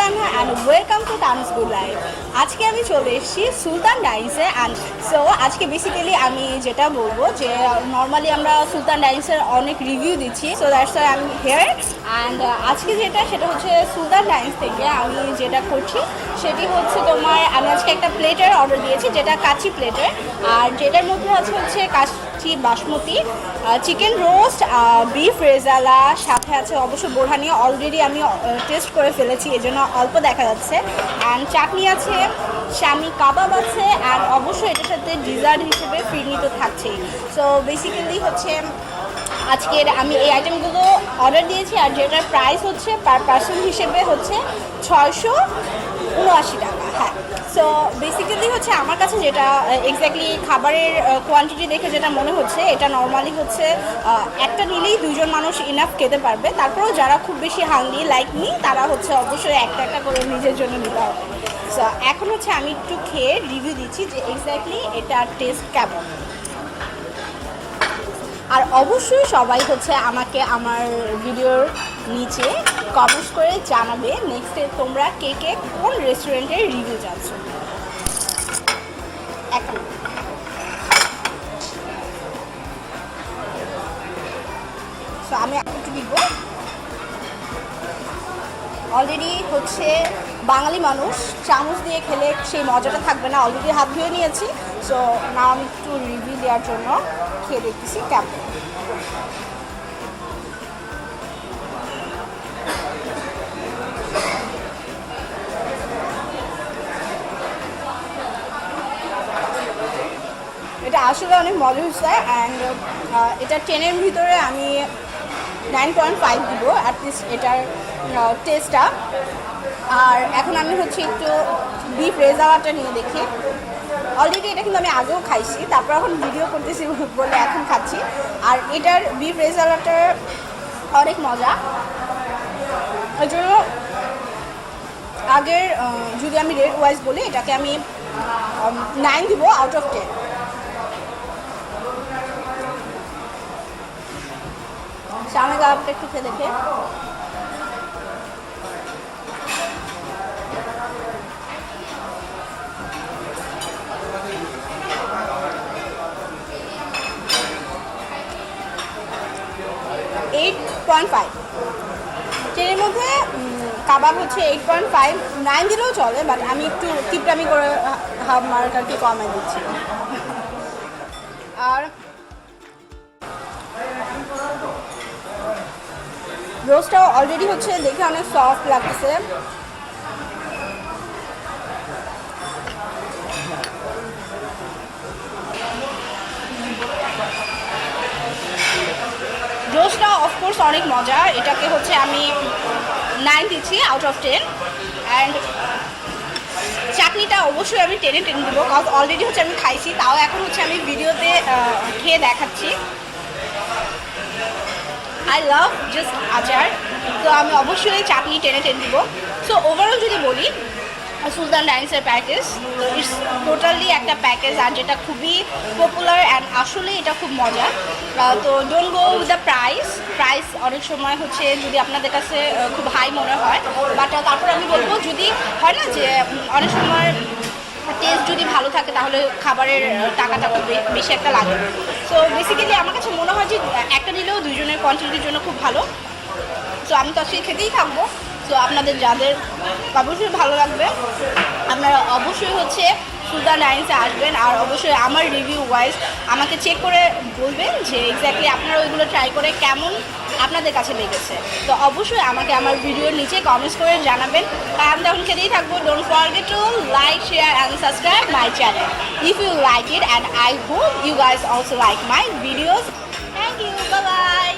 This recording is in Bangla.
Tanha and welcome to Tans good life. আজকে আমি চলে এসেছি সুলতান ডাইন্সে অ্যান্ড সো আজকে বেসিক্যালি আমি যেটা বলবো যে নর্মালি আমরা সুলতান ডাইন্সের অনেক রিভিউ দিচ্ছি, সো দ্যাটস ওয়াই আমি হেয়ার। অ্যান্ড আজকে যেটা হচ্ছে সুলতান ডাইন্স থেকে আমি যেটা করছি সেটি হচ্ছে আমি আজকে একটা প্লেটার অর্ডার দিয়েছি, যেটা কাচি প্লেটার, আর যেটার মধ্যে আছে হচ্ছে কাচি basmati, chicken roast, beef rezala, সাথে আছে অবশ্য বোরহানি। অলরেডি আমি টেস্ট করে ফেলেছি, এই জন্য অল্প দেখা যাচ্ছে। অ্যান্ড চাটনি আছে, শামি কাবাব আছে, অ্যান্ড অবশ্যই এটার সাথে ডিজার্ট হিসেবে ফিরনি তো থাকছেই। সো বেসিক্যালি হচ্ছে আজকের আমি এই আইটেমগুলো অর্ডার দিয়েছি, আর যেটার প্রাইস হচ্ছে পার পার্সন হিসেবে হচ্ছে 679 টাকা। হ্যাঁ, সো বেসিক্যালি হচ্ছে আমার কাছে যেটা এক্স্যাক্টলি খাবারের কোয়ান্টিটি দেখে যেটা মনে হচ্ছে, এটা নর্মালি হচ্ছে একটা নিলেই দুজন মানুষ ইনাফ খেতে পারবে। তারপরেও যারা খুব বেশি হাংরি লাইক মি, তারা হচ্ছে অবশ্যই একটা একটা করে নিজের জন্য নিতে হবে। সো এখন হচ্ছে আমি একটু খেয়ে রিভিউ দিচ্ছি যে এক্স্যাক্টলি এটার টেস্ট কেমন। আর অবশ্যই সবাই হচ্ছে আমাকে আমার ভিডিওর নিচে কমেন্টস করে জানাবে নেক্সটে তোমরা কে কে কোন রেস্টুরেন্টের রিভিউ চাচ্ছ। এখন সো আমি একটু দিব। অলরেডি হচ্ছে বাঙালি মানুষ চামচ দিয়ে খেলে সেই মজাটা থাকবে না, অলরেডি হাত ধুয়ে নিয়েছি। সো না আমি একটু রিভিউ দেওয়ার জন্য খেয়ে দেখতেছি কেমন। এটা আসলে অনেক মজা হচ্ছে, অ্যান্ড এটা 10-এর ভিতরে আমি 9.5 দিব অ্যাটলিস্ট এটার টেস্টটা। আর এখন আমি হচ্ছে একটু বিফ রেজালাটা নিয়ে দেখি। অলরেডি এটা কিন্তু আমি আগেও খাইছি, তারপর এখন ভিডিও করতেছি বলে এখন খাচ্ছি। আর এটার বিফ রেজালাটার অনেক মজা, ওই জন্য আগের যদি আমি রেট ওয়াইজ বলি এটাকে আমি 9 দিব আউট অফ 10। শামি কাবাবটা একটু খেয়ে দেখে। ট্রেনের মধ্যে কাবাব হচ্ছে 8.5, 9 দিলেও চলে, বাট আমি একটু কিপটামি করে হাফ মার্ক আর কি কমে দিচ্ছি। আর রোস্টটাও অলরেডি হচ্ছে দেখে অনেক সফট লাগতেছে। রোস্টটা অফকোর্স অনেক মজা, এটাকে হচ্ছে আমি 9 দিচ্ছি আউট অফ 10। অ্যান্ড চাটনিটা অবশ্যই আমি 10-এ 10 দেবো, কারণ অলরেডি হচ্ছে আমি খাইছি, তাও এখন হচ্ছে আমি ভিডিওতে খেয়ে দেখাচ্ছি। আই লাভ জাস্ট আচার, তো আমি অবশ্যই চাটনি 10-এ 10 দিব। সো ওভারঅল যদি বলি সুলতান ডাইন্সের প্যাকেজ, তো ইটস টোটালি একটা প্যাকেজ, আর যেটা খুবই পপুলার অ্যান্ড আসলে এটা খুব মজা। তো don't go with the price অনেক সময় হচ্ছে যদি আপনাদের কাছে খুব হাই মনে হয়, বাট তারপরে আমি বলবো যদি হয় না যে অনেক সময় টেস্ট যদি ভালো থাকে তাহলে খাবারের টাকাটা খুব বেশি একটা লাগে। সো বেসিক্যালি আমার কাছে মনে হয় যে একটা নিলেও দুইজনের কোয়ান্টিটির জন্য খুব ভালো। সো আমি তো আসলে খেতেই থাকবো। তো আপনাদের যাদের অবশ্যই ভালো লাগবে আপনারা অবশ্যই হচ্ছে সুলতান ডাইন্সে আসবেন, আর অবশ্যই আমার রিভিউ ওয়াইজ আমাকে চেক করে বলবেন যে এক্স্যাক্টলি আপনারা ওইগুলো ট্রাই করে কেমন আপনাদের কাছে লেগেছে। তো অবশ্যই আমাকে আমার ভিডিওর নিচে কমেন্টস করে জানাবেন, কারণ আমি তখন খেতেই থাকবো। Don't forget to like, share and subscribe my channel if you like it, and I hope you guys also like my videos. Thank you, bye by.